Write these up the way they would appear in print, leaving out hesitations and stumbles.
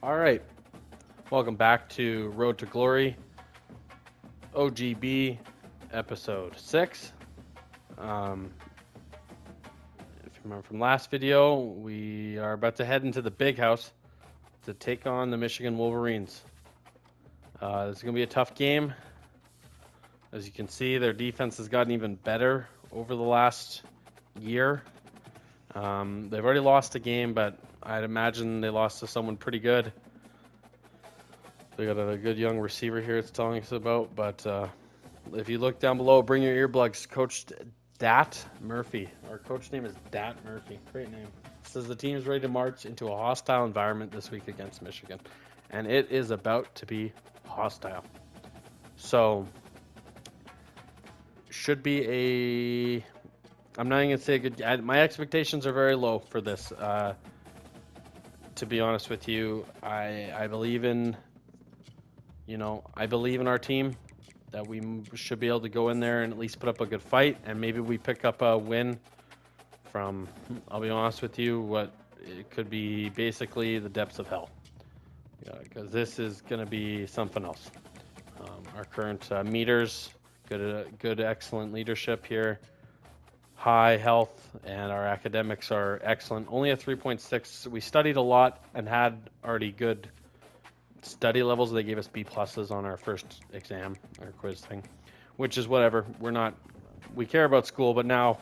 All right, welcome back to Road to Glory, OGB, episode 6. If you remember from last video, we are about to head into the big house to take on the Michigan Wolverines. This is going to be a tough game. As you can see, their defense has gotten even better over the last year. They've already lost a game, but I'd imagine they lost to someone pretty good. They got a good young receiver here it's telling us about, but if you look down below, bring your earplugs. Coach Dat Murphy. Our coach name is Dat Murphy. Great name. Says the team is ready to march into a hostile environment this week against Michigan. And it is about to be hostile. So, should be a... I'm not even going to say a good... My expectations are very low for this. To be honest with you, I believe in... I believe in our team, that we should be able to go in there and at least put up a good fight, and maybe we pick up a win from, I'll be honest with you, what it could be basically the depths of hell. Because this is going to be something else. Our current meters, good, excellent leadership here, high health, and our academics are excellent. Only a 3.6. We studied a lot and had already good study levels. They gave us B pluses on our first exam, our quiz thing, which is whatever. We care about school, but now,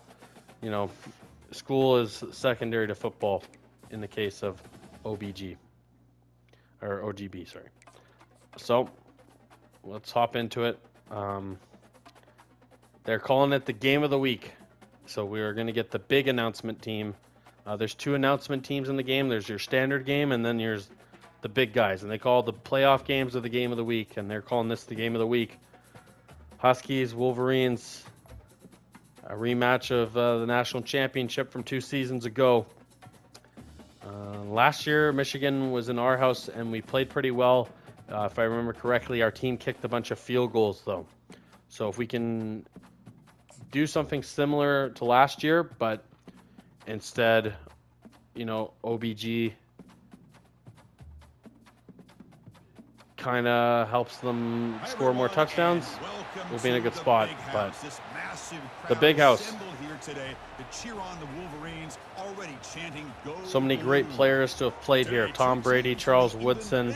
school is secondary to football in the case of OBG, or OGB, sorry. So let's hop into it. They're calling it the game of the week. So we are going to get the big announcement team. There's 2 announcement teams in the game. There's your standard game, and then there's the big guys, and they call the playoff games of the game of the week, and they're calling this the game of the week. Huskies, Wolverines, a rematch of the national championship from 2 seasons ago. Last year, Michigan was in our house, and we played pretty well. If I remember correctly, our team kicked a bunch of field goals, though. So if we can do something similar to last year, but instead, OBG kind of helps them score more touchdowns, we'll be in a good spot. But the big house, so many great players to have played here. Tom Brady, Charles Woodson,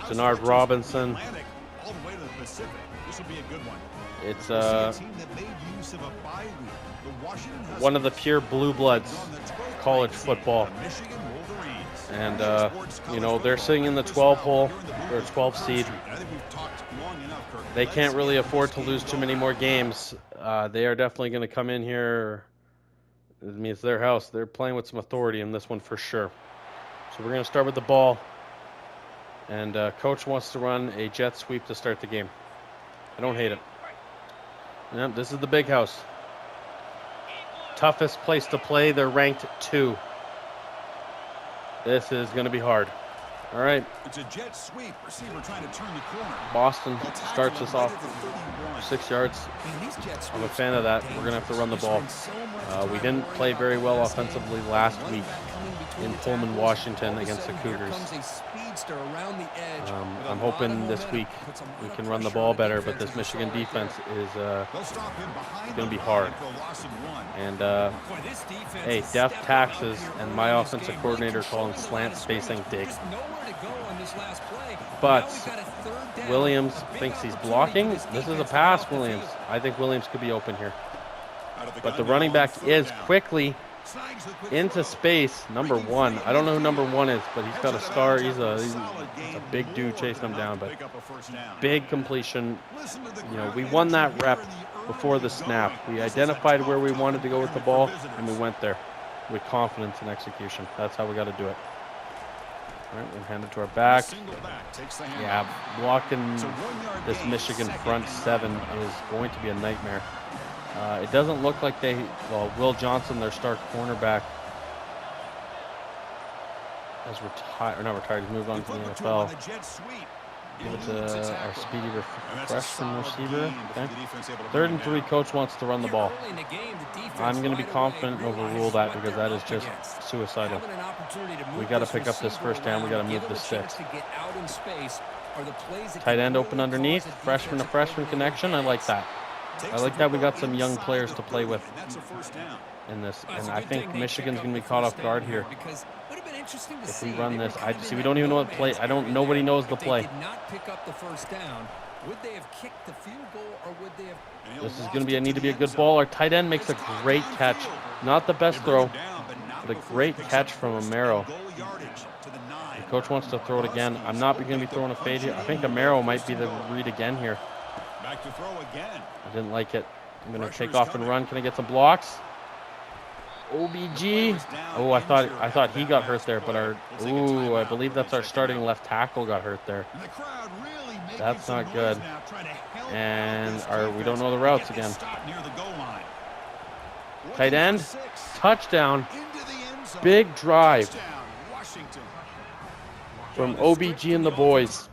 Denard Robinson. It's one of the pure blue bloods college football. And, they're sitting in the 12 hole, or 12 seed. They can't really afford to lose too many more games. They are definitely going to come in here. I mean, it's their house. They're playing with some authority in this one for sure. So we're going to start with the ball. And coach wants to run a jet sweep to start the game. I don't hate it. Yep, this is the big house. Toughest place to play. They're ranked 2. This is going to be hard. All right. It's a jet sweep. Receiver trying to turn the corner. Boston starts us off 6 yards. I'm a fan of that. We're going to have to run the ball. We didn't play very well offensively last week in Pullman, Washington against the Cougars. I'm hoping this week we can run the ball better, but this Michigan defense is going to be hard. And, hey, Def taxes, and my offensive coordinator calling slant spacing dig. But Williams thinks he's blocking. This is a pass, Williams. I think Williams could be open here. But the running back is quickly into space. Number 1. I don't know who number 1 is, but he's got a star. He's a big dude chasing him down. But big completion. We won that rep before the snap. We identified where we wanted to go with the ball, and we went there with confidence and execution. That's how we got to do it. All right, we'll hand it to our back. Yeah, blocking this Michigan front 7 is going to be a nightmare. It doesn't look like Will Johnson, their star cornerback, has retired. Or not retired, he's moved on to the NFL. Give it to our speedy And that's a freshman solid receiver. gain before Okay. the defense able to 3rd bring and it 3. down. Coach wants to run the ball. Early in the game, the defense I'm going to be right confident and away overrule realizes that what because they're that is up just against. suicidal. Having an opportunity to move We got to this pick up this receiver first down. We got to around, move give the him a chance sticks. to get out in space are the plays that Tight can end really open cause underneath. a Freshman to defensive freshman coordinator connection. I like that. I like that we got some young players to play with And that's a first down. in this. Well, it's And a I good think thing they Michigan's pick going to up be the caught first off guard down here. because it would have been interesting to If see. we run They were this, kind of see, in we that don't even know what no play. man's I don't. area Nobody there. knows the If play. they did not pick up the first down, would they have kicked the field goal or would they have? This is going to be. I need to be a good ball. Our tight end makes a great catch. Not the best throw, but a great catch from Amaro. The coach wants to throw it again. I'm not going to be throwing a fade here. I think Amaro might be the read again here. Back to throw again. I didn't like it. I'm going to take off and run. Can I get some blocks? OBG. Oh, I thought he got hurt there, but I believe that's our starting left tackle got hurt there. That's not good. And we don't know the routes again. Tight end, touchdown, big drive from OBG and the boys.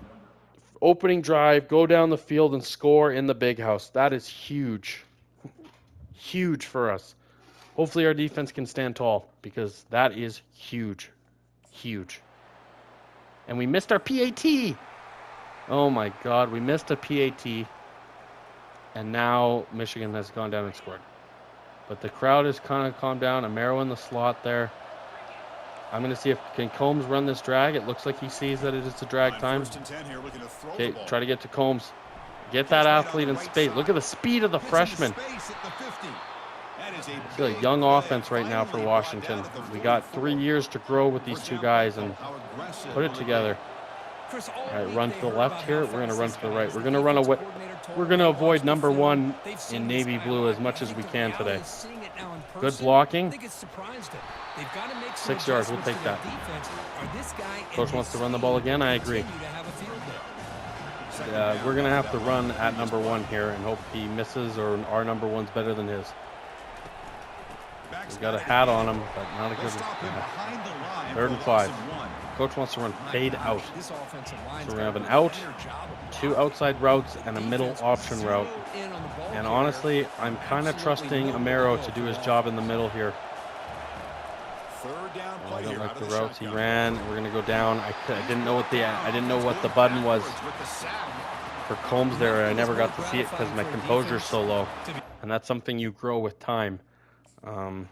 Opening drive, go down the field and score in the big house. That is huge. Huge for us. Hopefully our defense can stand tall because that is huge. Huge. And we missed our PAT. Oh my God, we missed a PAT. And now Michigan has gone down and scored. But the crowd has kind of calmed down. Amaro in the slot there. I'm going to see if can Combs run this drag. It looks like he sees that it is a drag time. Okay, try to get to Combs. Get that athlete in space. Look at the speed of the freshman. It's a young offense right now for Washington. We got 3 years to grow with these two guys and put it together. All right, run to the left here. We're going to run to the right. We're going to run away. We're going to avoid number 1 in navy blue as much as we can today. Good blocking. 6 yards. We'll take that. Coach wants to run the ball again. I agree. We're going to have to run at number 1 here and hope he misses or our number 1's better than his. We've got a hat on him, but not a good 3rd and 5. Coach wants to run fade out. So we're going to have an out, 2 outside routes, and a middle option route. And honestly, I'm kind of trusting Amaro to do his job in the middle here. I don't like the routes he ran. We're going to go down. I didn't know what the button was for Combs there. I never got to see it because my composure's so low. And that's something you grow with time. And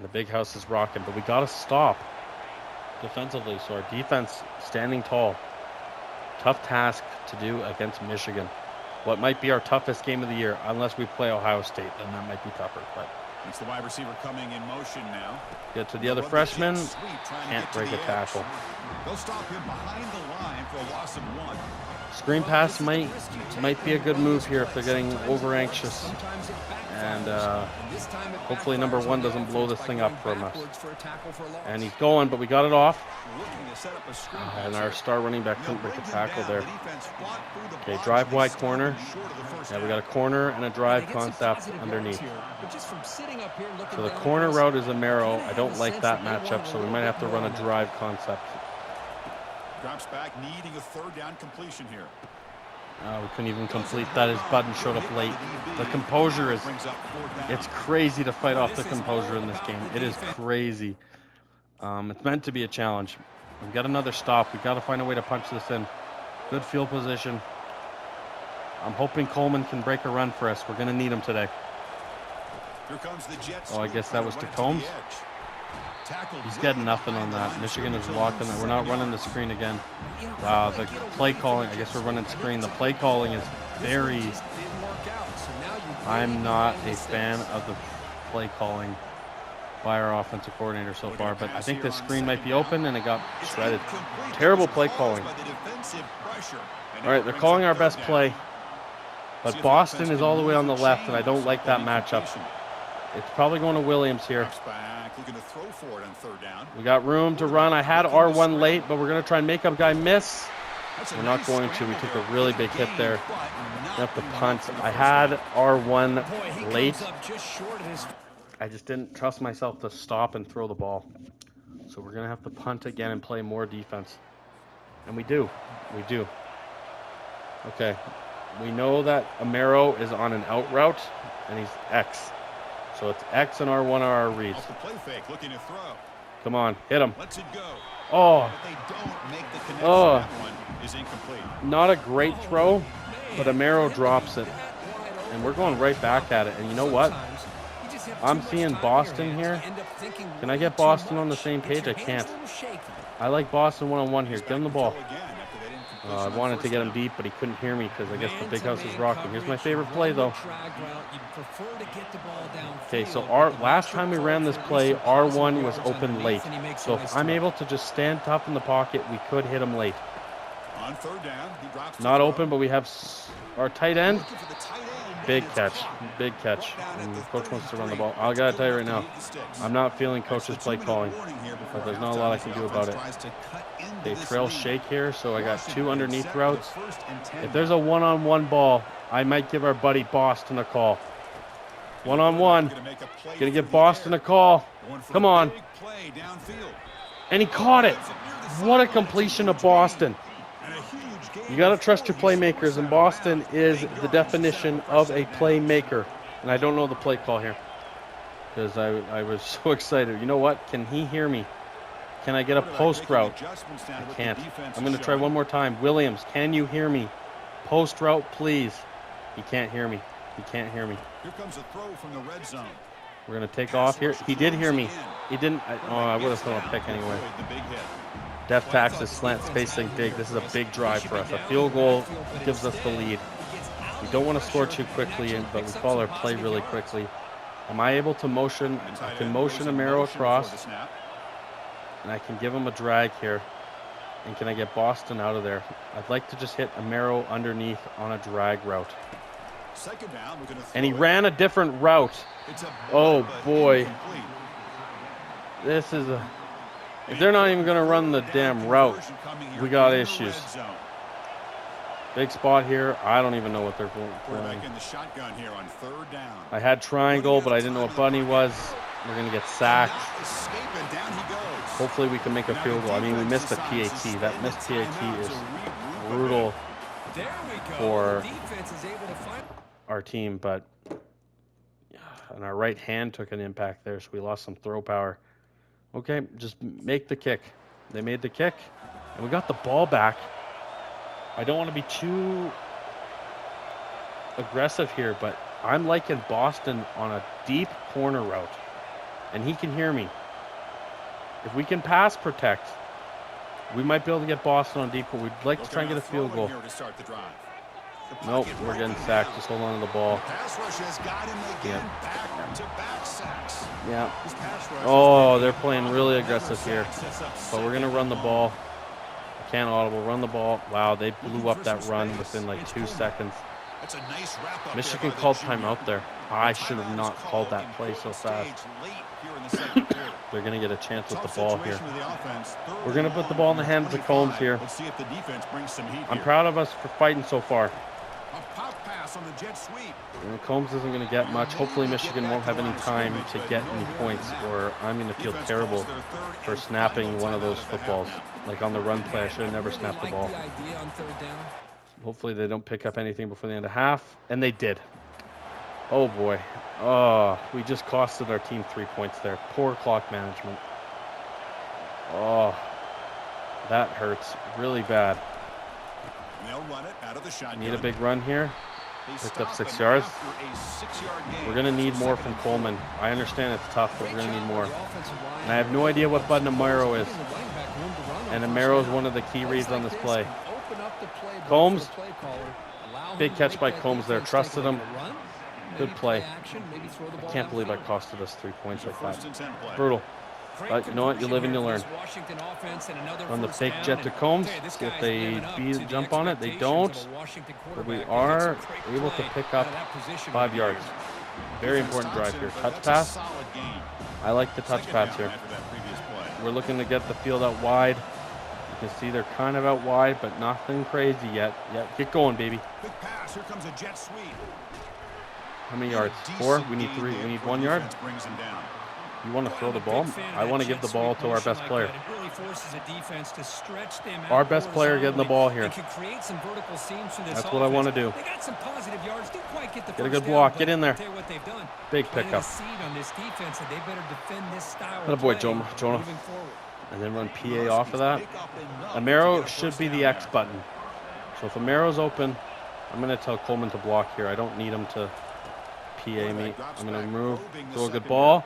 the big house is rocking, but we got to stop defensively. So our defense standing tall. Tough task to do against Michigan. What might be our toughest game of the year, unless we play Ohio State, then that might be tougher. But it's the wide receiver coming in motion now. Get to the other freshman. Can't break a tackle. They'll stop him behind the line for a loss of 1. Screen pass might be a good move here if they're getting over anxious. And hopefully number 1 doesn't blow this thing up from us. And he's going, but we got it off. And our star running back couldn't break a tackle there. Okay, drive wide corner. Yeah, we got a corner and a drive concept underneath. So the corner route is Amaro. I don't like that matchup, so we might have to run a drive concept. Drops back, needing a 3rd down completion here. We couldn't even complete that. His button showed up late. The composure is, it's crazy to fight off the composure in this game. It is crazy. It's meant to be a challenge. We've got another stop. We've got to find a way to punch this in. Good field position. I'm hoping Coleman can break a run for us. We're going to need him today. Oh, I guess that was to Combs. He's getting nothing on that. Michigan is walking that. We're not running the screen again. Wow, the play calling. I guess we're running screen. The play calling is very... I'm not a fan of the play calling by our offensive coordinator so far, but I think the screen might be open and it got shredded. Terrible play calling. All right, they're calling our best play, but Boston is all the way on the left, and I don't like that matchup. It's probably going to Williams here. We got room to run. I had R1 late, but we're going to try and make a guy miss. We're not going to. We took a really big hit there. We have to punt. I had R1 late. I just didn't trust myself to stop and throw the ball. So we're going to have to punt again and play more defense. And we do. We do. Okay. We know that Amaro is on an out route, and he's X. So it's X and R1 are our reads. Off the play fake, looking to throw. Come on, hit him. Lets it go. Oh. But they don't make the connection. Oh. That one is incomplete. Not a great throw, but Amaro drops it. And we're going right back at it. And you know what? I'm seeing Boston here. Can I get Boston on the same page? I can't. I like Boston one-on-one here. Give him the ball. I wanted to get him deep, but he couldn't hear me because I guess the big house is rocking. Here's my favorite play, though. Okay, so last time we ran this play, R1 was open late. So if I'm able to just stand tough in the pocket, we could hit him late. On third down, he drops Not open, but we have our tight end. Big catch. Big catch. And coach wants to run the ball. I gotta tell you right now, I'm not feeling coach's play calling. But there's not a lot I can do about it. Okay, trail shake here, so I got 2 underneath routes. If there's a one-on-one ball, I might give our buddy Boston a call. One-on-one. Gonna give Boston a call. Come on. And he caught it. What a completion to Boston. You got to trust your playmakers, and Boston is the definition of a playmaker. And I don't know the play call here because I was so excited. You know what? Can he hear me? Can I get a post route? I can't. I'm going to try one more time. Williams, can you hear me? Post route, please. He can't hear me. He can't hear me. Here comes a throw from the red zone. We're going to take off here. He did hear me. He didn't. I would have thrown a pick anyway. Def taxes, slant spacing, big. This is a big drive for us. A field goal gives us the lead. We don't want to score too quickly, but we call our play really quickly. Am I able to motion? I can motion Amaro across, and I can give him a drag here. And can I get Boston out of there? I'd like to just hit Amaro underneath on a drag route. And he ran a different route. Oh, boy. This is a... If they're not even going to run the damn route, we got issues. Big spot here. I don't even know what they're playing. I had triangle, but I didn't know what bunny was. We're going to get sacked. Hopefully we can make a field goal. I mean, we missed a PAT. That missed PAT is brutal for our team, but and our right hand took an impact there, so we lost some throw power. Okay, just make the kick. They made the kick, and we got the ball back. I don't want to be too aggressive here, but I'm liking Boston on a deep corner route, and he can hear me. If we can pass protect, we might be able to get Boston on deep, but we'd like to try and get a field goal. Nope, we're getting sacked. Just hold on to the ball. Yeah. Oh, they're playing really aggressive here. But we're going to run the ball. I can't audible. Run the ball. Wow, they blew up that run within like 2 seconds. Michigan called timeout there. I should have not called that play so fast. They're going to get a chance with the ball here. We're going to put the ball in the hands of Combs here. I'm proud of us for fighting so far. Combs isn't going to get much. Hopefully Michigan won't have any time to get any points, or I'm going to feel terrible for snapping one of those footballs. Like on the run play, I should have never snapped the ball. Hopefully they don't pick up anything before the end of half, and they did. Oh boy. Oh, we just costed our team 3 points there. Poor clock management. Oh, that hurts really bad. Need a big run here. Picked up 6 yards. We're going to need more from Coleman. I understand it's tough, but we're going to need more. And I have no idea what button Amaro is. And Amaro is one of the key reads on this play. Combs. Big catch by Combs there. Trusted him. Good play. I can't believe I costed us 3 points like that. Brutal. But you know what? You live and you learn. On the fake jet to Combs, see if they jump on it. They don't. But we are able to pick up 5 yards. Very important drive here. Touch pass. I like the touch pass here. We're looking to get the field out wide. You can see they're kind of out wide, but nothing crazy yet. Yeah, get going, baby. How many yards? 4? We need 3. We need 1 yard. You want to throw the ball? I want to give the ball to our best player. It really forces a defense to stretch them out Our best player getting the ball here. and can create some vertical seams through this That's what I want to do. They got some positive yards. Didn't quite get the Get a first good down, block. but Get in there. I'll tell you what they've done. Big Planted pickup. a seed on this defense, and they better defend this style Atta of boy, play Jonah. moving forward. And then run PA off of that. Amaro should be the X button. So if Amaro's open, I'm going to tell Coleman to block here. I don't need him to PA me. I'm going to move, throw a good ball.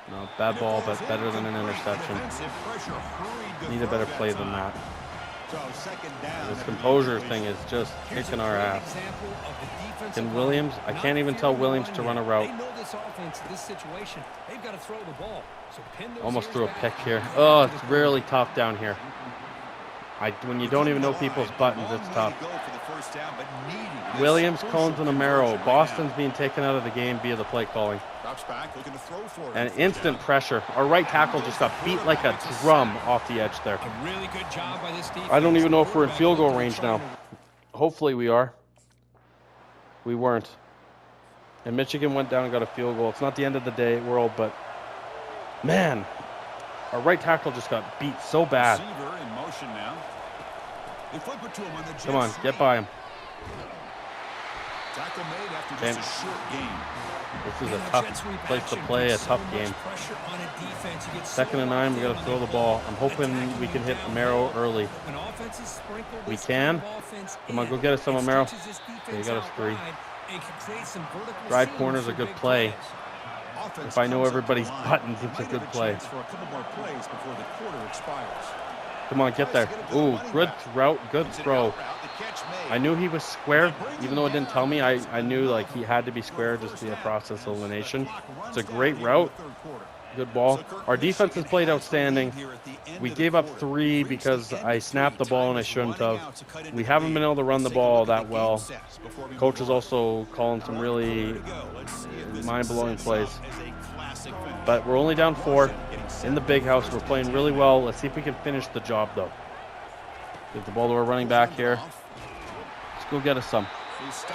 No, bad ball, but better than an interception. Need a better play than that. This composure thing is just kicking our ass. Can Williams? I can't even tell Williams to run a route. Almost threw a pick here. Oh, it's really tough down here. When you don't even know people's buttons, it's tough. Williams, Cones, and Amaro. Boston's being taken out of the game via the play calling. And instant pressure. Our right tackle just got beat like a drum off the edge there. I don't even know if we're in field goal range now. Hopefully we are. We weren't. And Michigan went down and got a field goal. It's not the end of the day world, but man, our right tackle just got beat so bad. Come on, get by him. And this is a tough place to play, a tough game. 2nd and 9, we got to throw the ball. I'm hoping we can hit Amaro early. We can. Come on, go get us some Amaro. Okay, you got us 3. Drive corner's a good play. If I know everybody's buttons, it's a good play. Come on, get there. Ooh, good route, good throw. I knew he was square, even though it didn't tell me. I knew like he had to be square just to be a process of elimination. It's a great route. Good ball. Our defense has played outstanding. We gave up 3 because I snapped the ball and I shouldn't have. We haven't been able to run the ball that well. Coach is also calling some really mind-blowing plays. But we're only down 4 in the big house. We're playing really well. Let's see if we can finish the job, though. Give the ball to our running back here. Let's go get us some.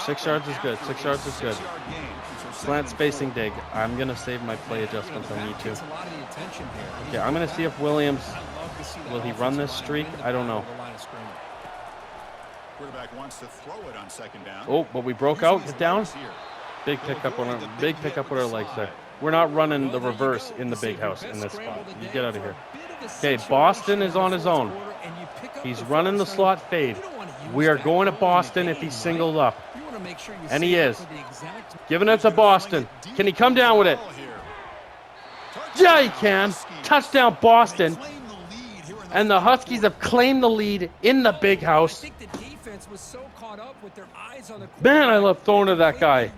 6 yards is good. 6 yards is good. Slant spacing dig. I'm going to save my play adjustments. I need to. Okay, I'm going to see if Williams, will he run this streak? I don't know. Oh, but we broke out. Get down. Big pickup on our legs there. We're not running the reverse in the big house in this spot. You get out of here. Okay, Boston is on his own. He's running the slot fade. We are going to Boston if he's singled up. And he is. Giving it to Boston. Can he come down with it? Yeah, he can. Touchdown, Boston. And the Huskies have claimed the lead in the big house. Man, I love throwing to that guy.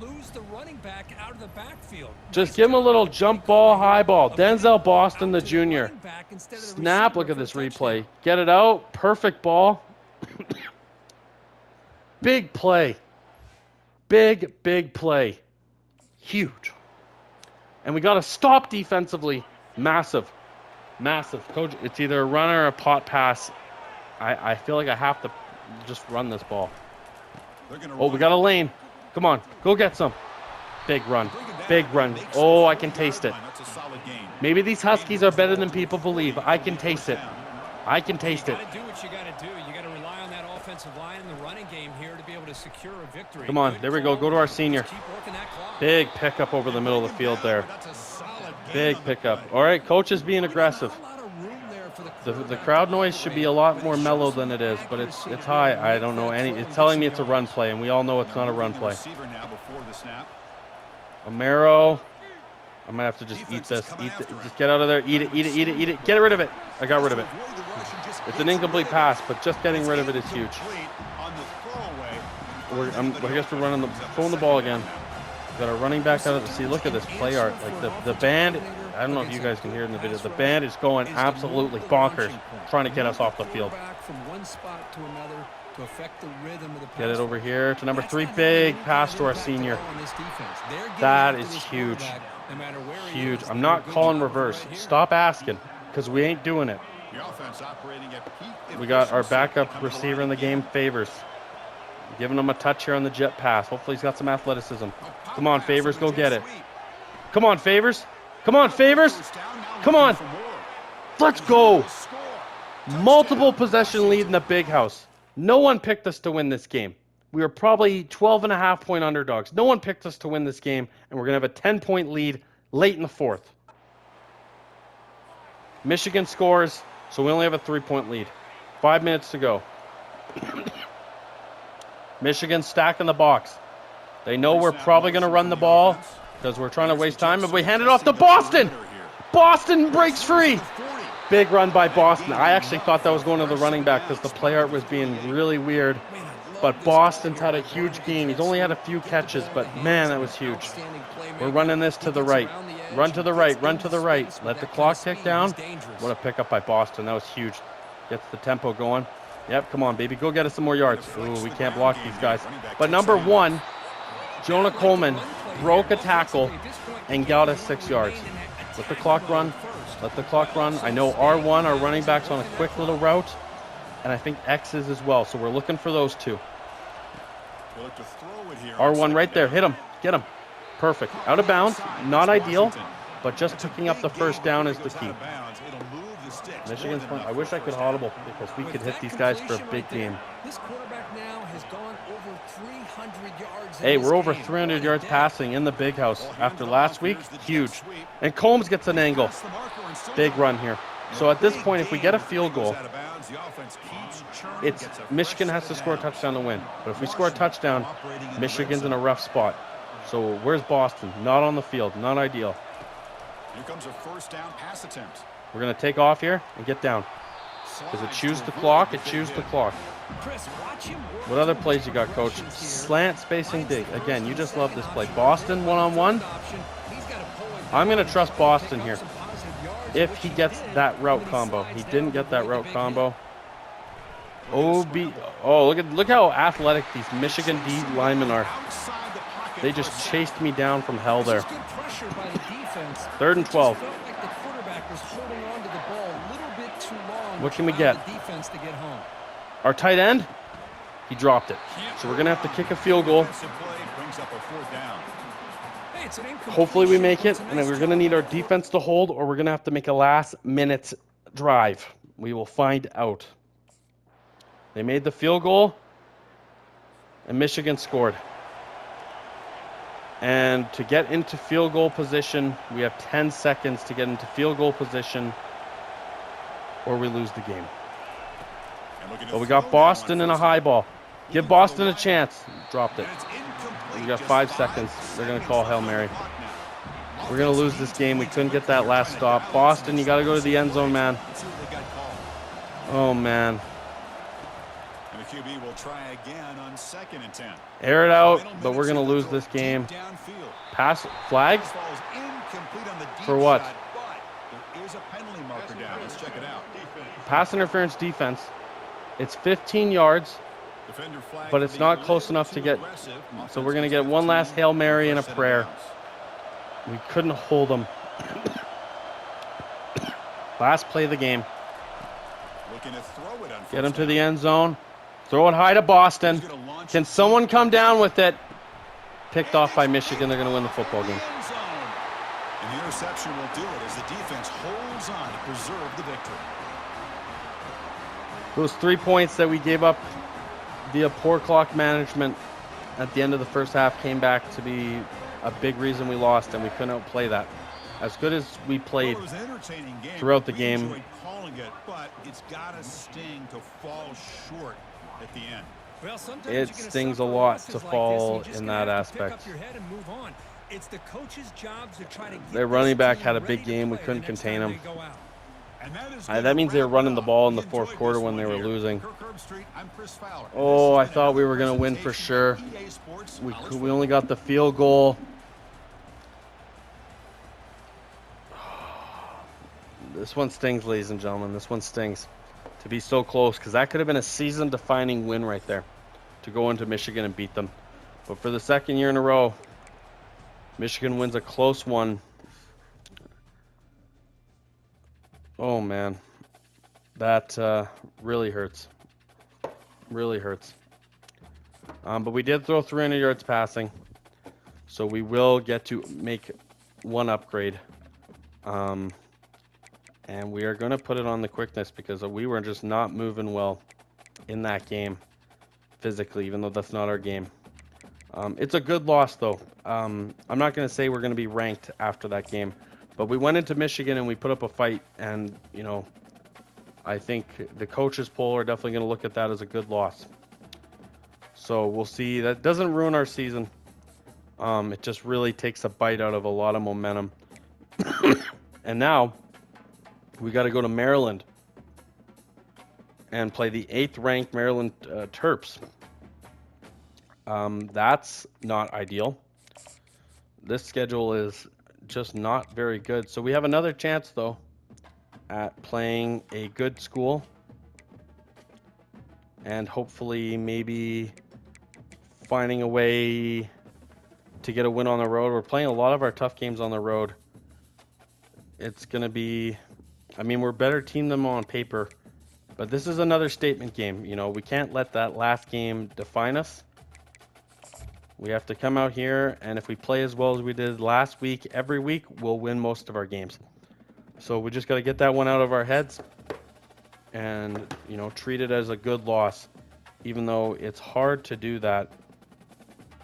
Just give him a little jump ball, high ball. Denzel Boston, the junior. Snap. Look at this replay. Get it out. Perfect ball. Big play. Big play. Huge. And we got to stop defensively. Massive. Coach, it's either a run or a pot pass. I feel like I have to just run this ball. Oh, we got a lane. Come on. Go get some. Big run. Oh, I can taste it. Maybe these Huskies are better than people believe. I can taste it. You got to do what you got to do. You got to rely on that offensive line in the running game here to be able to secure a victory. Come on. There we go. Go to our senior. Big pickup over the middle of the field there. Big pickup. All right, coach is being aggressive. The crowd noise should be a lot more mellow than it is, but it's high. I don't know any. It's telling me it's a run play, and we all know it's not a run play. Amaro, I might have to just eat this. Just get out of there. Eat it. Get rid of it. I got rid of it. It's an incomplete pass, but just getting rid of it is huge. I guess we're throwing the ball again. Got our running back out of the see. Look at this play art. Like the band. I don't know if you guys can hear it in the video. The band is going absolutely bonkers, trying to get us off the field. Get it over here to number 3. Big pass to our senior. That is huge. Huge. I'm not calling reverse. Stop asking, because we ain't doing it. We got our backup receiver in the game, Favors. Giving him a touch here on the jet pass. Hopefully he's got some athleticism. Come on, Favors, go get it. Come on, Favors. Come on, Favors. Come on. Let's go. Multiple possession lead in the big house. No one picked us to win this game. We were probably 12.5-point underdogs. No one picked us to win this game, and we're going to have a 10-point lead late in the fourth. Michigan scores, so we only have a 3-point lead. 5 minutes to go. Michigan stacking the box. They know we're probably going to run the ball because we're trying to waste time, and we hand it off to Boston. Boston breaks free. Big run by Boston. I actually thought that was going to the running back because the play art was being really weird. But Boston's had a huge game. He's only had a few catches, but man, that was huge. We're running this to the right. Run to the right, run to the right. Let the clock tick down. What a pickup by Boston. That was huge. Gets the tempo going. Yep, come on, baby. Go get us some more yards. Ooh, we can't block these guys. But number one, Jonah Coleman broke a tackle and got us 6 yards. Let the clock run. Let the clock run. I know R1, our running back's on a quick little route. And I think X is as well. So we're looking for those two. R1 right there. Hit him. Get him. Perfect. Out of bounds. Not ideal. But just picking up the first down is the key. Michigan's fun. I wish I could audible because we could hit these guys for a big game. This quarterback now has gone over 300 yards. Hey, we're over 300 yards passing in the big house. After last week, huge. And Combs gets an angle. Big run here. So at this point, if we get a field goal, it's Michigan has to score a touchdown to win. But if we score a touchdown, Michigan's in a rough spot. So where's Boston? Not on the field. Not ideal. Here comes a first down pass attempt. We're going to take off here and get down. Because it chews the clock. It chews the clock. What other plays you got, Coach? Slant spacing dig. Again, you just love this play. Boston one-on-one. I'm going to trust Boston here. If he gets that route combo. He didn't get that route combo. Oh, look how athletic these Michigan D linemen are. They just chased me down from hell there. 3rd and 12. What can we get? Our tight end? He dropped it. So we're going to have to kick a field goal. Hopefully we make it. And then we're going to need our defense to hold, or we're going to have to make a last-minute drive. We will find out. They made the field goal, and Michigan scored. And to get into field goal position, we have 10 seconds to get into field goal position, or we lose the game. But we got Boston in a high ball. Give Boston a chance. Dropped it. We got 5 seconds. They're going to call Hail Mary. We're going to lose this game. We couldn't get that last stop. Boston, you got to go to the end zone, man. Oh, man. And the QB will try again on 2nd and 10. Air it out, but we're going to lose this game. Pass, flag? For what? There is a penalty marker down. Let's check it out. Pass interference defense. It's 15 yards, but it's not close enough to get. So we're going to get one last Hail Mary and a prayer. We couldn't hold them. Last play of the game. Get him to the end zone. Throw it high to Boston. Can someone come down with it? Picked off by Michigan. They're going to win the football game. And the interception will do it as the defense holds on to preserve the victory. Those 3 points that we gave up via poor clock management at the end of the first half came back to be a big reason we lost, and we couldn't outplay that. As good as we played throughout the game, but it's got to sting to fall short at the end. It stings a lot to fall in that aspect. Their running back had a big game. We couldn't contain him. That means they were running the ball in the fourth quarter when they were losing. Oh, I thought we were going to win for sure. We only got the field goal. This one stings, ladies and gentlemen. This one stings. To be so close, because that could have been a season-defining win right there. To go into Michigan and beat them. But for the second year in a row, Michigan wins a close one. Oh, man. That really hurts. Really hurts. But we did throw 300 yards passing. So we will get to make one upgrade And we are going to put it on the quickness because we were just not moving well in that game physically, even though that's not our game. It's a good loss, though. I'm not going to say we're going to be ranked after that game, but we went into Michigan and we put up a fight, and, you know, I think the coaches poll are definitely going to look at that as a good loss. So we'll see. That doesn't ruin our season. It just really takes a bite out of a lot of momentum. And now we got to go to Maryland and play the 8th ranked Maryland Terps. That's not ideal. This schedule is just not very good. So we have another chance, though, at playing a good school and hopefully maybe finding a way to get a win on the road. We're playing a lot of our tough games on the road. It's going to be, I mean, we're a better team than them on paper, but this is another statement game. You know, we can't let that last game define us. We have to come out here, and if we play as well as we did last week, every week, we'll win most of our games. So we just got to get that one out of our heads and, you know, treat it as a good loss, even though it's hard to do that,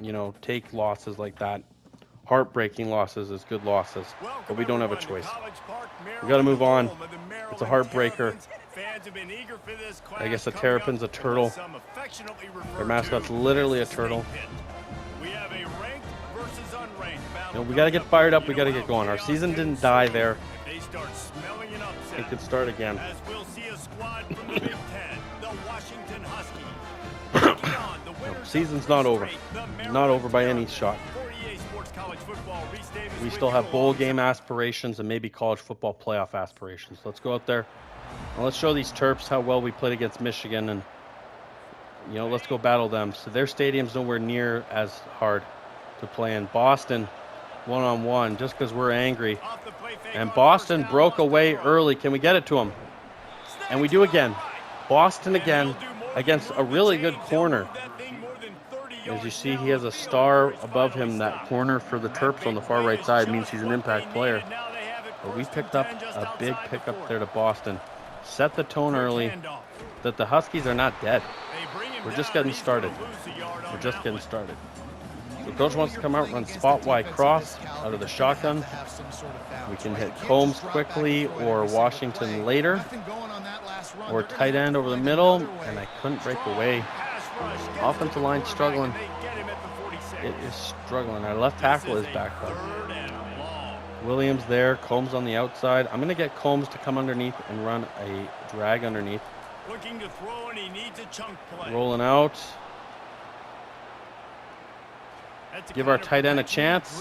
you know, take losses like that. Heartbreaking losses as good losses, but we don't have a choice. We got to move on. It's a heartbreaker. I guess a terrapin's a turtle. Their mascot's literally a turtle. You know, we got to get fired up. We got to get going. Our season didn't die there. It could start again. No, season's not over. Not over by any shot. We still have bowl game aspirations and maybe college football playoff aspirations. Let's go out there and let's show these Terps how well we played against Michigan, and, you know, let's go battle them. So their stadium's nowhere near as hard to play in. Boston, one-on-one, just because we're angry. And Boston broke away early. Can we get it to them? And we do again. Boston again against a really good corner. As you see, he has a star above him. That corner for the Terps on the far right side means he's an impact player. But we picked up a big pickup there to Boston. Set the tone early that the Huskies are not dead. We're just getting started. We're just getting started. The coach wants to come out and run spot wide cross out of the shotgun. We can hit Combs quickly or Washington later, or tight end over the middle, and I couldn't break away. Offensive line struggling. It is struggling. Our left tackle is back though. Williams there, Combs on the outside. I'm going to get Combs to come underneath and run a drag underneath. Looking to throw, and he needs a chunk play. Rolling out. Give our tight end a chance.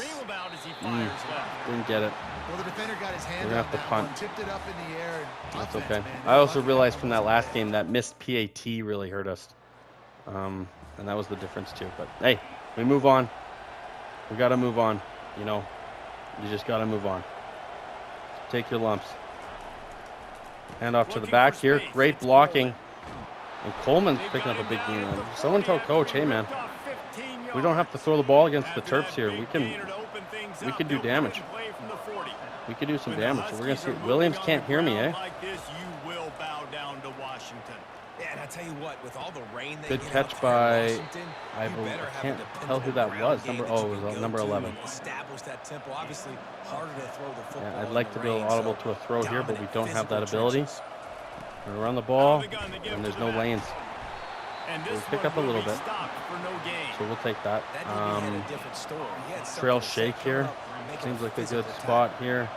Didn't get it. Well, the defender got his hand We're going to have to punt. tipped it up in the air. That's okay. I also realized from that last game that missed PAT really hurt us. And that was the difference too. But hey, we move on. We got to move on. You know, you just got to move on. Take your lumps. Hand off to the back here. Great blocking. And Coleman's picking up a big game. Someone tell coach, hey man, we don't have to throw the ball against the Terps here. We can do damage. We could do some damage. So we're going to see. Williams can't hear me, eh? Good catch by, I can't tell who that was. It was number 11. Yeah, I'd like to be audible to a throw here, but we don't have that ability. We're going to run the ball, and there's no lanes. So we pick up a little bit, so we'll take that. Trail shake here. Seems like a good spot here.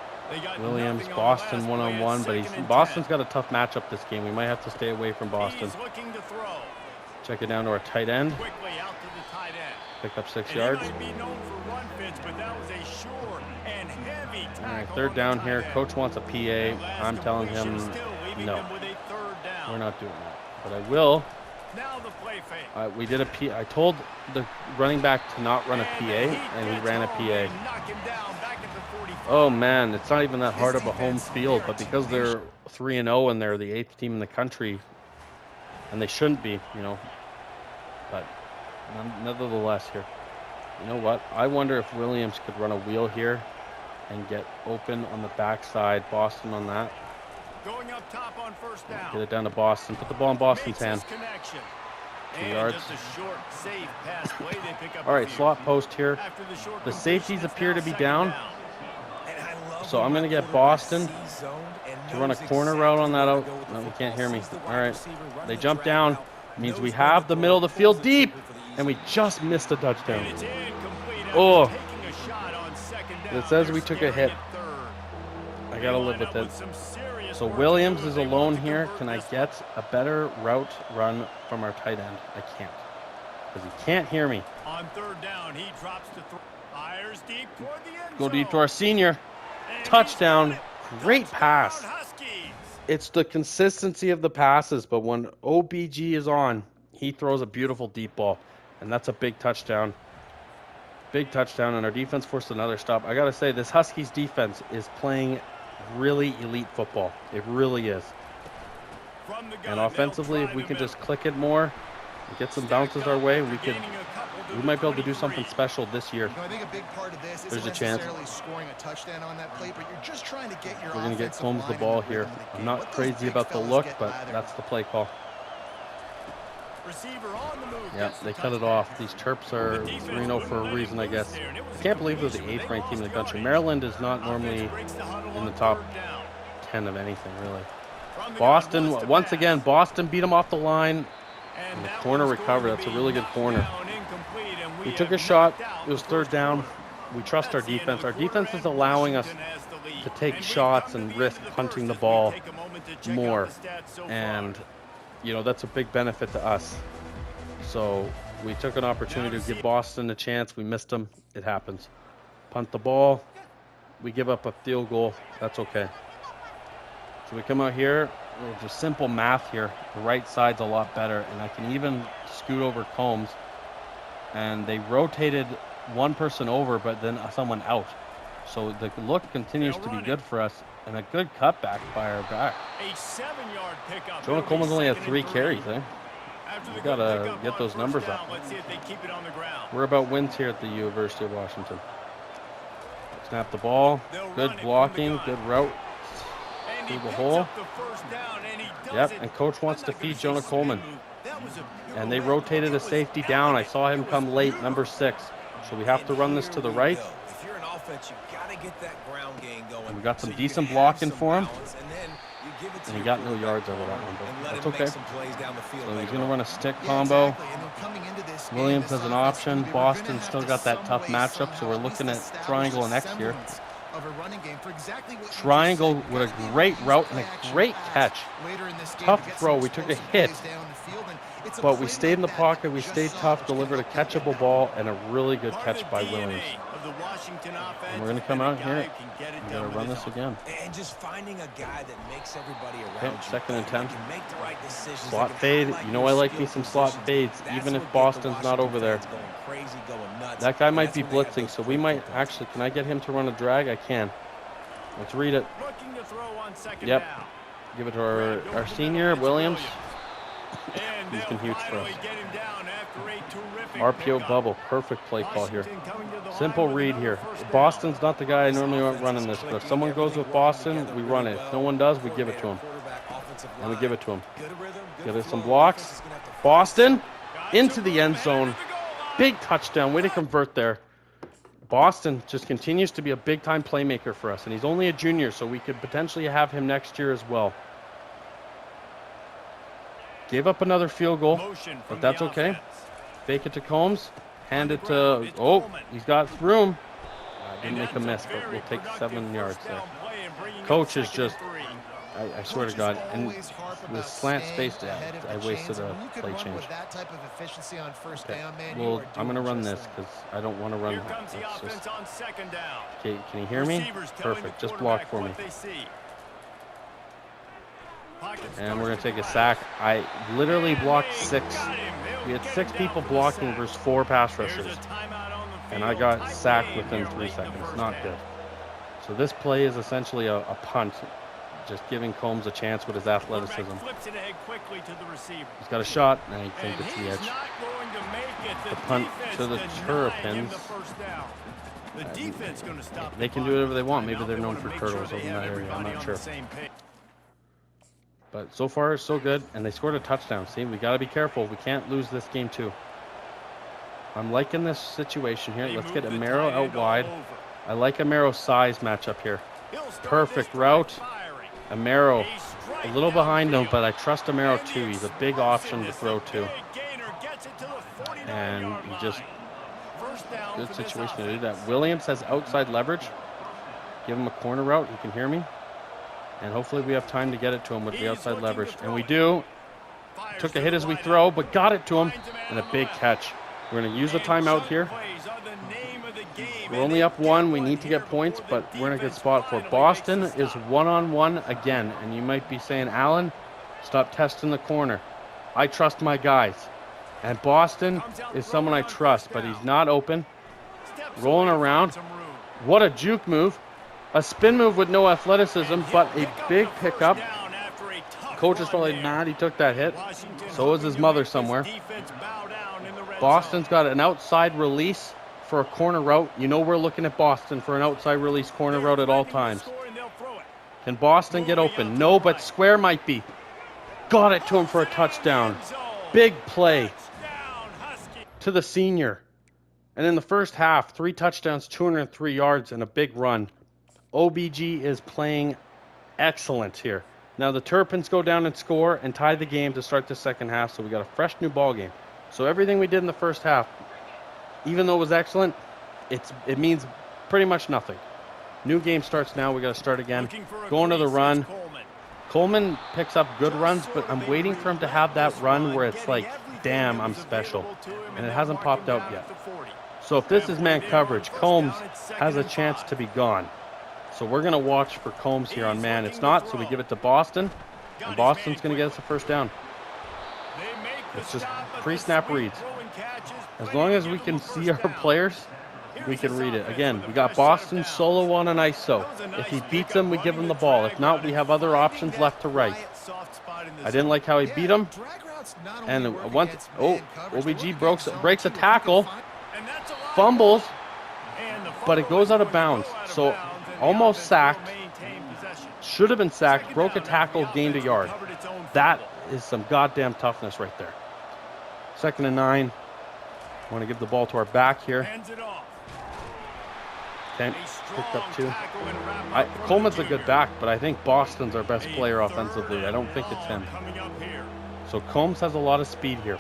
Williams, Boston one-on-one, but Boston's got a tough matchup this game. We might have to stay away from Boston. Check it down to our tight end. Pick up 6 yards. All right, third down here. Coach wants a PA. I'm telling him no. We're not doing that, but I will. We did a PA. I told the running back to not run a PA, and he ran a PA. Oh man, it's not even that hard of a home field, but because they're 3-0 and they're the 8th team in the country, and they shouldn't be, you know. But nevertheless, here, you know what? I wonder if Williams could run a wheel here and get open on the backside. Boston on that. Going up top on first down. Get it down to Boston. Put the ball in Boston's hand. 2 yards. All right, slot post here. The safeties appear to be down. So I'm going to get Boston to run a corner route on that out. No, you can't hear me. All right. They jump down. Means we have the middle of the field deep. And we just missed a touchdown. Oh. It says we took a hit. I got to live with it. So Williams is alone here. Can I get a better route run from our tight end? I can't. Because he can't hear me. On third down, he drops to fires deep toward the end Go deep zone. to our senior. Touchdown. Great pass. It's the consistency of the passes, but when OBG is on, he throws a beautiful deep ball. And that's a big touchdown. Big touchdown, and our defense forced another stop. I got to say, this Huskies defense is playing really elite football. It really is. And offensively, if we can just click it more and get some bounces our way, we might be able to do something special this year. I think a big part of this There's a isn't chance. necessarily scoring a touchdown on that play, but you're just trying to get your We're going to get offensive Combs the line ball in the here. rhythm of the I'm game. not Let those crazy big about the fellas look, get but lathered. that's the play call. Receiver on the move. Yeah, they cut it off. These Terps are 3-0 for a reason, I guess. I can't believe they're the 8th ranked team in the country. Maryland is not normally in the top 10 of anything, really. Boston, once again, Boston beat them off the line. And the corner recovered. That's a really good corner. We took a shot. It was third down. We trust our defense. Our defense is allowing us to take shots and risk punting the ball more. And, you know, that's a big benefit to us. So we took an opportunity to give Boston a chance. We missed them. It happens. Punt the ball. We give up a field goal. That's okay. So we come out here. Just simple math here. The right side's a lot better, and I can even scoot over Combs. And they rotated one person over, but then someone out. So the look continues to be good for us, and a good cutback by our back. A 7-yard pickup. Jonah Coleman's only had 3 carries, eh? We gotta get those numbers up. Let's see if they keep it on the ground. We're about wins here at the University of Washington. Snap the ball. Good blocking. Good route. Through the hole. Yep, and coach wants to feed Jonah Coleman. And they rotated a safety down. I saw him come late, number 6. So we have to run this to the right. And we got some decent blocking for him. And he got no yards over that one, but that's okay. So he's going to run a stick combo. Williams has an option. Boston still got that tough matchup, so we're looking at triangle and X here. Triangle with a great route and a great catch. Tough throw. We took a hit, but we stayed in the pocket. We stayed tough, delivered a catchable ball, and a really good catch by Williams. And we're going to come out here. We're going to run this again. And just finding a guy that makes everybody around Okay, 2nd and 10. decisions. Slot fade. You know I like me some slot fades, even if Boston's not over there. That guy might be blitzing, so we might actually, can I get him to run a drag? I can. Let's read it. Yep. Give it to our senior, Williams. He's been huge for us. RPO bubble. Perfect play call here. Simple read here. Boston's not the guy I normally want running this, but if someone goes with Boston, we run it. If no one does, we give it to him. And we give it to him. Get us some blocks. Boston into the end zone. Big touchdown. Way to convert there. Boston just continues to be a big-time playmaker for us, and he's only a junior, so we could potentially have him next year as well. Gave up another field goal, but that's okay. Fake it to Combs. Hand it to, oh, he's got room. Didn't make a miss, but we'll take 7 yards there. Coach is just, I swear to God, and with slant space, I wasted a play change. Okay. Well, I'm going to run this because I don't want to run that. Okay, can you hear me? Perfect. Just block for me. And we're going to take a sack. I literally blocked 6. We had 6 people blocking versus 4 pass rushers. And I got sacked within 3 seconds. Not good. So this play is essentially a punt. Just giving Combs a chance with his athleticism. He's got a shot, and I think it's the edge. The punt to the Terrapins. The defense going to stop. They can do whatever they want. Maybe they're known for turtles over in that area. I'm not sure. But so far, so good. And they scored a touchdown. See, we got to be careful. We can't lose this game, too. I'm liking this situation here. Let's get Amaro out wide. I like Amaro's size matchup here. Perfect route. Amaro, a little behind him, but I trust Amaro, too. He's a big option to throw to. And he just... Good situation to do that. Williams has outside leverage. Give him a corner route. He can hear me. And hopefully we have time to get it to him with the outside leverage. And we do. Took a hit as we throw, but got it to him. And a big catch. We're going to use a timeout here. We're only up 1. We need to get points, but we're in a good spot for it. Boston is one-on-one again. And you might be saying, Alan, stop testing the corner. I trust my guys. And Boston is someone I trust, but he's not open. Rolling around. What a juke move. A spin move with no athleticism, but a big pickup. Coach is probably mad he took that hit. So is his mother somewhere. Boston's got an outside release for a corner route. You know we're looking at Boston for an outside release corner route at all times. Can Boston get open? No, but square might be. Got it to him for a touchdown. Big play to the senior. And in the first half, 3 touchdowns, 203 yards, and a big run. OBG is playing excellent here. Now the Terrapins go down and score and tie the game to start the second half, so we got a fresh new ball game. So everything we did in the first half, even though it was excellent, it means pretty much nothing. New game starts now. We got to start again. Going to the run. Coleman picks up good runs, but I'm waiting for him to have that run where it's like, damn, I'm special. And it hasn't popped out yet. So if this is man coverage, Combs has a chance to be gone. So we're going to watch for Combs here on man. It's not, so we give it to Boston. And Boston's going to get us a first down. It's just pre-snap reads. As long as we can see our players, we can read it. Again, we got Boston solo on an ISO. If he beats them, we give him the ball. If not, we have other options left to right. I didn't like how he beat him. And once, OBG breaks a tackle, fumbles, but it goes out of bounds. So almost sacked, should have been sacked, broke a tackle, gained a yard. That is some goddamn toughness right there. 2nd and 9. Want to give the ball to our back here. Kent picked up 2. Coleman's a good back, but I think Boston's our best player offensively. I don't think it's him. So Combs has a lot of speed here.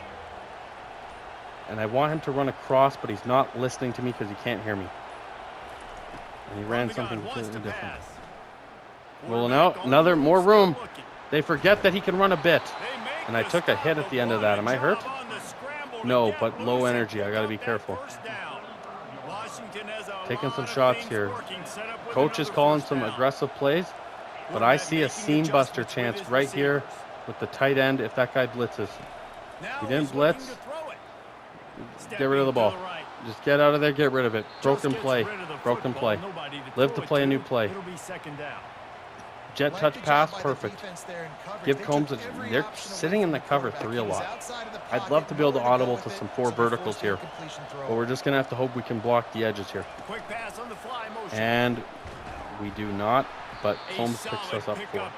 And I want him to run across, but he's not listening to me because he can't hear me. And he ran something completely different. Rolling out, more room. They forget that he can run a bit. And I took a hit at the end of that. Am I hurt? No, but low energy. I got to be careful. Taking some shots here. Coach is calling some aggressive plays, but I see a seam buster chance right here with the tight end if that guy blitzes. He didn't blitz. Get rid of the ball. Just get out of there, get rid of it. Broken play. Broken play. Live to play a new play. Jet touch pass, perfect. Give Combs they're sitting in the cover 3 a lot. I'd love to be able to audible to some 4 verticals here, but we're just gonna have to hope we can block the edges here. And we do not, but Combs picks us up 4.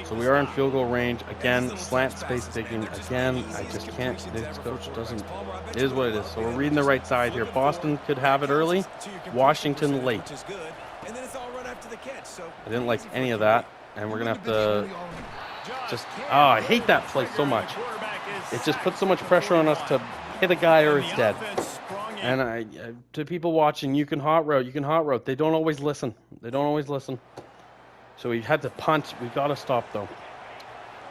So we are in field goal range again. Slant space digging again. I just can't. This coach doesn't. It is what it is. So we're reading the right side here. Boston could have it early. Washington late. I didn't like any of that, and we're gonna have to just. I hate that play so much. It just puts so much pressure on us to hit a guy or it's dead. And to people watching, you can hot route. You can hot route. They don't always listen. They don't always listen. So we had to punt. We got to stop, though.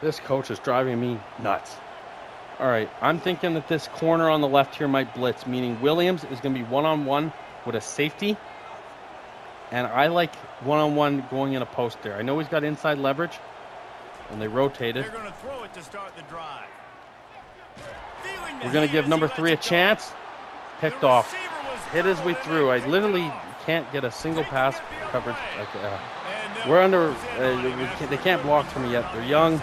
This coach is driving me nuts. All right, I'm thinking that this corner on the left here might blitz, meaning Williams is going to be one-on-one with a safety. And I like one-on-one going in a post there. I know he's got inside leverage, and they rotated. They're going to throw it to start the drive. We're going to give number 3 a chance. Picked off. Hit as we threw. I literally can't get a single pass coverage. We're under. They can't block for me yet. They're young.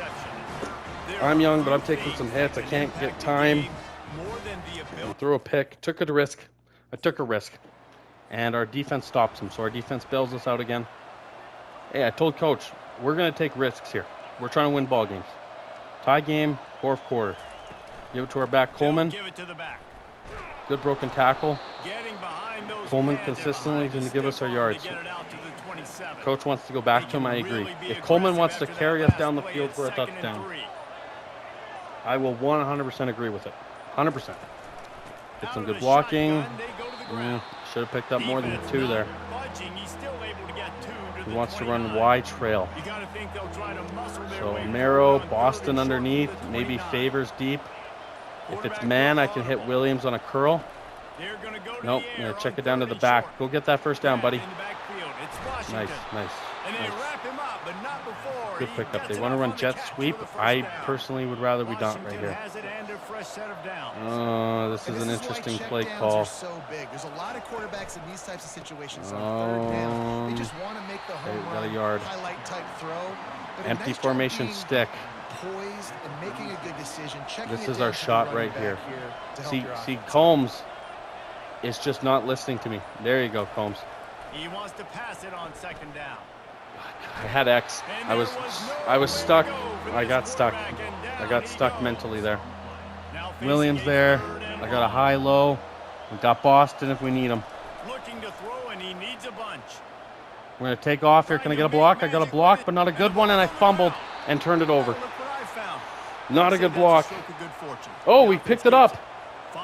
I'm young, but I'm taking some hits. I can't get time. Threw a pick. Took a risk. I took a risk. And our defense stops him, so our defense bails us out again. Hey, I told Coach, we're going to take risks here. We're trying to win ball games. Tie game, fourth quarter. Give it to our back, Coleman. Give it to the back. Good broken tackle. Getting behind those Coleman fans consistently and going to behind give us our stiff yards. arm to get it out to the 27. Coach wants to go back to him, I agree. Really be If Coleman wants to aggressive carry after us that down the last field play. for a It's 2nd and touchdown, 3. I will 100% agree with it. 100%. Get Out some of good the blocking. shotgun, they go to the ground. Should have picked up more than Defense 2 not there. budging. He's still able to get 2 to He the wants to 29. run Y trail. You gotta think they'll try to muscle their So way Amaro, forward on Boston 3rd and short underneath, to the maybe 29. Favors deep. If it's Quarterback man, goes I can hit audible. Williams on a curl. They're gonna go to Nope, the I'm air going to check on it down to 3rd the and back. short. Go get that first down, buddy. In the backfield. It's Nice, Washington. nice. And they Nice. wrap him up, but not before. Good he pickup. gets They it want to up run on the jet catch sweep. for the first I down. personally would rather we don't right Washington here. has it and a fresh set of downs. Oh, this And is an this why interesting check play downs call. are so big. There's a lot of quarterbacks in these types of situations. On 3rd down, they just want to make the Okay, home we got a run, yard. highlight type throw. But a Empty nice job formation being stick. poised and making a good decision. Checking This it is down our to the shot running right back here. to help See, your see, offense. Combs is just not listening to me. There you go, Combs. He wants to pass it on 2nd down. I had X. And I was stuck. I got stuck. I got stuck goes. mentally there. Now facing Williams a there. 3rd and I got a 1. high low. We got Boston if we need him. Looking to throw, and he needs a bunch. We're going to take off here. Can I get a block? I got a block, but not a good one, and I fumbled and turned it over. Look what I found. Not a Say good that's block. stroke of good fortune. Oh, The we offense picked it keeps up. it.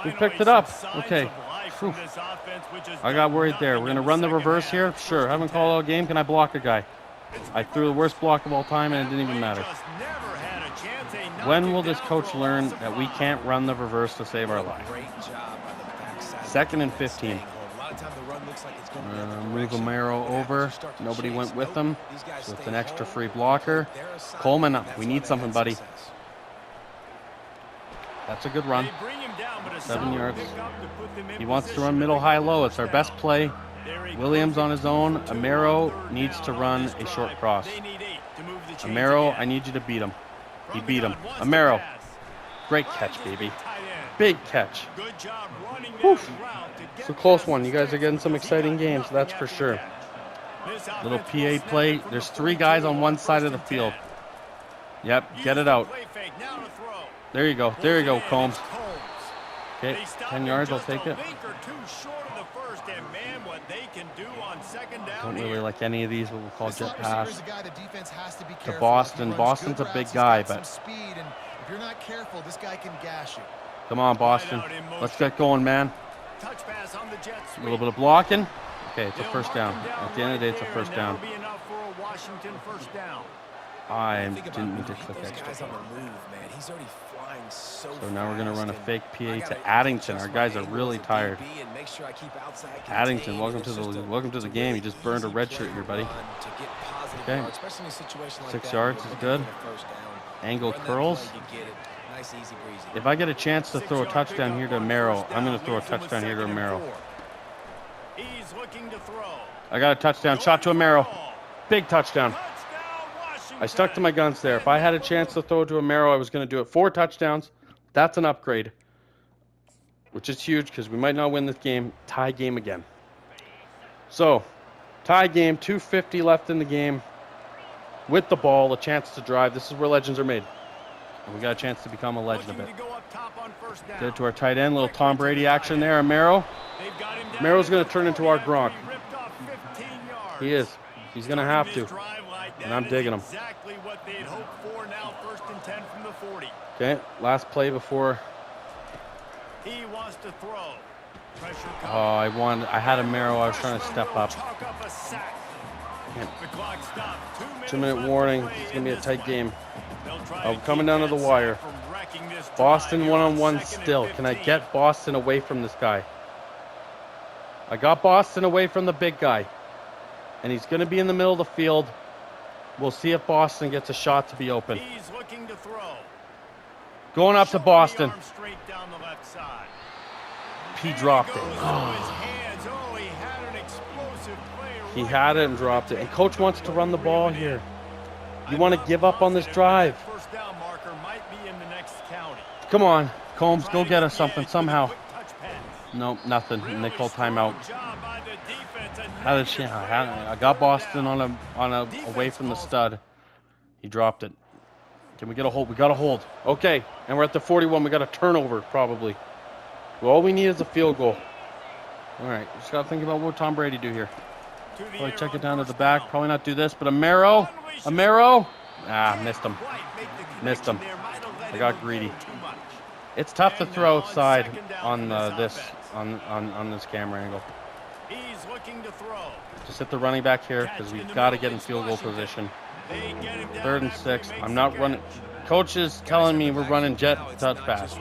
We Finally, picked it up. some signs Okay. of life from Phew. this offense, which has I got done worried there. nothing We're in going to run the second reverse half. here. Sure, 1st haven't and called 10. out a game. Can I block a guy? I threw the worst block of all time, and it didn't even That matter. play just never had a chance. They knock When it will this down coach for a learn loss of that we 5. can't run the reverse to save our life? Great job by the backside. 2nd and 15. Staying home. A lot of times the run looks like it's going the other Move direction. Amaro But after over. you start to Nobody chase, went with nope, them. these guys So it's stay an extra home, free blocker. complete their assignment, Coleman, and that's we why need they something, had buddy. success. That's a good run. They bring him down, but a 7 solid yards. pickup to put them in He wants to position run middle, make high, the low. first It's our down. best play. They're a Williams on his perfect own. 2 for 2 Amaro on 3rd needs to down on run this a drive. short cross. They need 8 to move the chains Amaro, again. I need you to beat him. He From beat the him. gun, wants to Amaro, pass. great Finds catch, his baby. big tight end. Big catch. Good job running that Oof. route to get It's a close past one. the You guys are getting sticks some because he exciting got games, nothing that's for after the sure. catch. This Little offense will PA snap play. it from There's the 3 42 guys on one 1st side of the and field. 10. Yep, get Use it out. the play fake. Now to throw. There you go. Pulls There you it go, in. Combs. It's Combs. Okay, They stopped 10 him yards, I'll just take a it. link or 2 short of the first, and man, what they can do on 2nd down Don't here. really like any of these, what we'll call This jet slot receiver pass. is a guy the defense has to be To careful Boston. of. He runs Boston's good a big routes, he's guy, got some but- speed, and if you're not careful, this guy can gash you. Come on, Boston. Right out in motion. Let's get going, man. Touch pass on the jet A sweep. little bit of blocking. Okay, it's a They'll first mark down. him At the end of the day, it's a right first there, and down. that'll be enough for a Washington first down. I Think about didn't mean it, to hit click those extra. guys on the move, man. He's already flying so So now we're going to run a fast, fake and PA I to gotta Addington. adjust Our my guys are angles really and tired. DB and make sure I keep outside Addington, contained. welcome It's to just the game. really You just burned a easy red play shirt to here, buddy. run to get positive Okay. yards, especially in a situation like 6 that yards when is you're good. looking for a first down. Angle Run that curls. play, you get it. Nice, easy breezy. If I get a chance to throw a 6-yard touchdown here to pickup on Amaro, first I'm going down to throw a leaves him with touchdown here to 2nd and Amaro. 4. He's looking to throw. I got a touchdown. Shot to Going for Amaro. all. Big touchdown. Touchdown, Washington. I stuck to my guns there. If I had a chance to throw to Amaro, I was going to do it. 4 touchdowns. That's an upgrade, which is huge because we might not win this game. Tie game again. So, tie game, 2:50 left in the game. With the ball, a chance to drive. This is where legends are made. And we got a chance to become a legend a Looking bit. to go up top on first down. Get it to our tight end. Little Tom Brady action there. Amaro. They've got him down Amaro's at going the to turn into 40 our after Gronk. he ripped off 15 yards. He is. He's going to have to. And I'm digging him. Exactly what they'd hoped for. Now 1st and 10 from the 40. Okay, last play before. He wants to throw. Pressure Oh, coming. I had Amaro. I was trying to Freshman step will up. chalk up a sack. Can't. The clock stopped. 2 minutes 2-minute left warning. to play It's in going to be a this tight one. game. They'll try Oh, to coming keep down to that the sack wire. from wrecking this drive Boston here one-on-one 2nd and still. Can I 15. get Boston away from this guy? I got Boston away from the big guy. And he's going to be in the middle of the field. We'll see if Boston gets a shot to be open. He's looking to throw. Going up to Showing the Boston. arm straight down the left side. He And dropped goes it. through his hands. Oh, he had an explosive play He right had it there and to dropped it. take And coach wants to run the ball reel it in. here. You I'm want to not give up on this positive, but drive. that first down marker might be in the next county. Come on, Combs, go Trying get to us something edge with a somehow. quick touch pass. Nope, nothing. And they call timeout. Job by the defense. How did she? I got Boston on a away from the stud. He dropped it. Can we get a hold? We got a hold. Okay, and we're at the 41. We got a turnover probably. Well, all we need is a field goal. All right, just gotta think about what Tom Brady do here. Probably check it down to the back. Probably not do this, but Amaro. Missed him. Missed him. I got greedy. It's tough to throw outside on this camera angle. He's looking to throw. Just hit the running back here because we've got to get in field goal position. 3rd and 6. I'm not running. Coach is telling me we're running jet touch pass.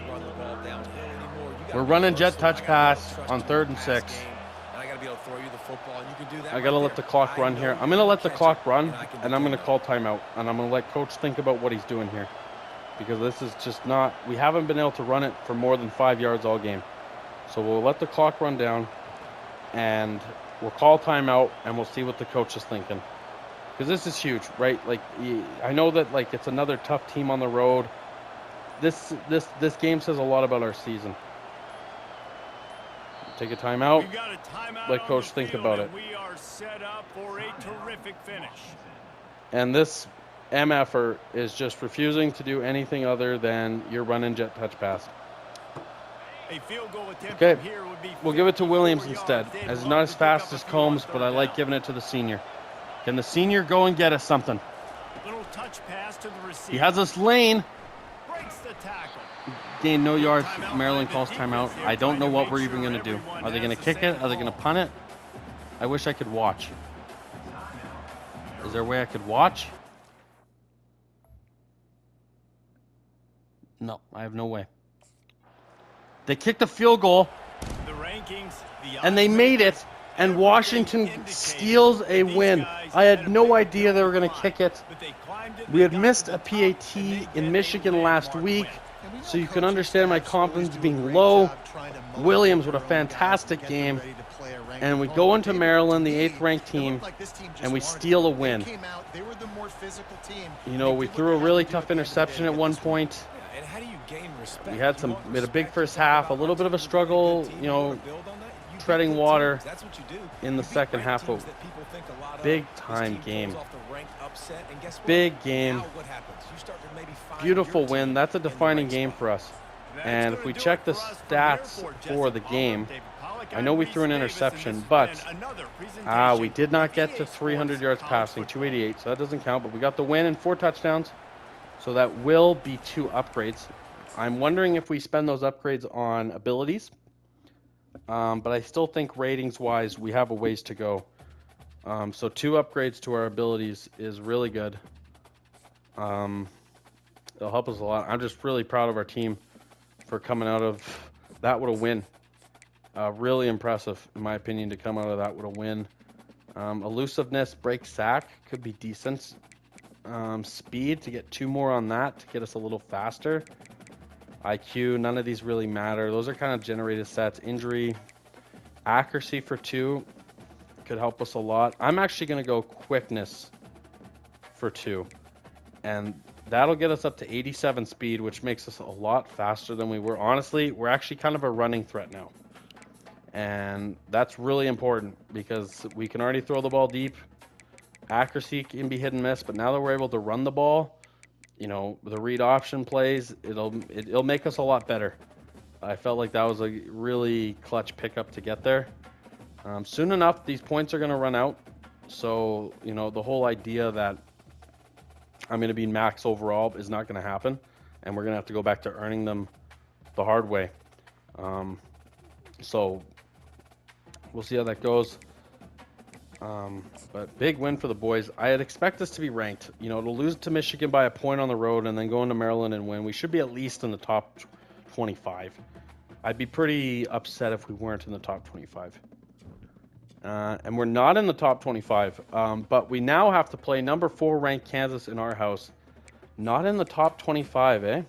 We're running jet touch pass on 3rd and 6. I got to let the clock run here. I'm going to let the clock run, and I'm going to call timeout. And I'm going to let Coach think about what he's doing here. Because this is just not, we haven't been able to run it for more than 5 yards all game. So we'll let the clock run down, and we'll call timeout, and we'll see what the coach is thinking. Because this is huge, right? Like, I know that like it's another tough team on the road. This game says a lot about our season. Take a timeout. Let Coach think about it. We are set up for a terrific finish. And this MFer is just refusing to do anything other than your run-in jet touch pass. A field goal attempt Okay, here would be we'll give it to Williams instead. As not as fast as Combs, but I like giving it to the senior. Can the senior go and get us something? little touch pass to the receiver. He has us lane. Breaks the tackle. Gain no yards. Maryland calls timeout. I don't know what we're even going to do. Are they going to kick it? Are they going to punt it? I wish I could watch. Is there a way I could watch? No, I have no way. They kicked a field goal, The rankings, and they made it, and Washington steals a win. I had no idea they were going to kick it. We had missed a PAT in Michigan last week, so you can understand my confidence being low. Williams with a fantastic game, and we go into Maryland, the 8th-ranked team, and we steal a win. You know, we threw a really tough interception at one point. We had a big first half, a little bit of a struggle, you know, treading water in the second half. Of big time game. Big game. Beautiful win. That's a defining game for us. And if we check the stats for the game, I know we threw an interception, but we did not get to 300 yards passing, 288, so that doesn't count. But we got the win and 4 touchdowns, so that will be 2 upgrades. I'm wondering if we spend those upgrades on abilities, but I still think ratings-wise we have a ways to go. So 2 upgrades to our abilities is really good. It'll help us a lot. I'm just really proud of our team for coming out of that with a win. Really impressive, in my opinion, to come out of that with a win. Elusiveness, break, sack could be decent. Speed, to get 2 more on that to get us a little faster. IQ, none of these really matter. Those are kind of generated sets. Injury, accuracy for 2 could help us a lot. I'm actually going to go quickness for 2. And that'll get us up to 87 speed, which makes us a lot faster than we were. Honestly, we're actually kind of a running threat now. And that's really important because we can already throw the ball deep. Accuracy can be hit and miss, but now that we're able to run the ball, you know, the read option plays, it'll make us a lot better. I felt like that was a really clutch pickup to get there. Soon enough, these points are going to run out. So, you know, the whole idea that I'm going to be max overall is not going to happen. And we're going to have to go back to earning them the hard way. So, we'll see how that goes. But big win for the boys. I'd expect us to be ranked. You know, to lose to Michigan by a point on the road and then go into Maryland and win, we should be at least in the top 25. I'd be pretty upset if we weren't in the top 25. And we're not in the top 25. But we now have to play number 4 ranked Kansas in our house. Not in the top 25, eh?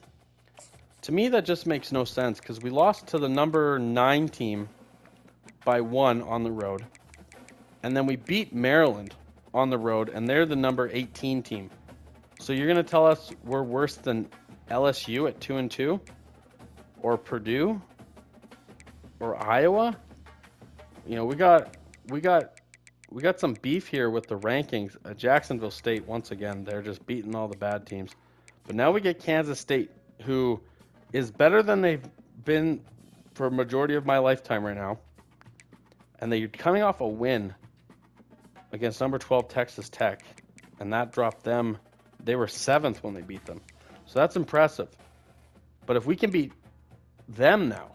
To me, that just makes no sense because we lost to the number 9 team by 1 on the road. And then we beat Maryland on the road, and they're the number 18 team. So you're going to tell us we're worse than LSU at 2-2? Or Purdue? or Iowa. You know, we got some beef here with the rankings. Jacksonville State, once again, they're just beating all the bad teams. But now we get Kansas State, who is better than they've been for a majority of my lifetime right now. And they're coming off a win against number 12 Texas Tech. And that dropped them. They were 7th when they beat them. So that's impressive. But if we can beat them now,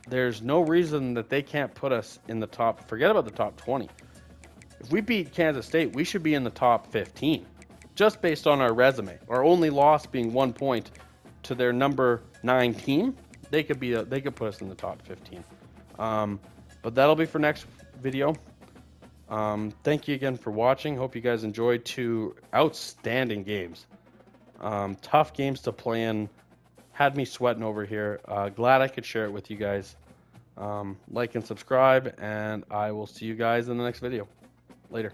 there's no reason that they can't put us in the top. Forget about the top 20. If we beat Kansas State, we should be in the top 15. Just based on our resume. Our only loss being 1 point to their number 9 team. They could put us in the top 15. But that'll be for next video. Thank you again for watching. Hope you guys enjoyed 2 outstanding games. Tough games to play in. Had me sweating over here. Glad I could share it with you guys. Like and subscribe, and I will see you guys in the next video. Later.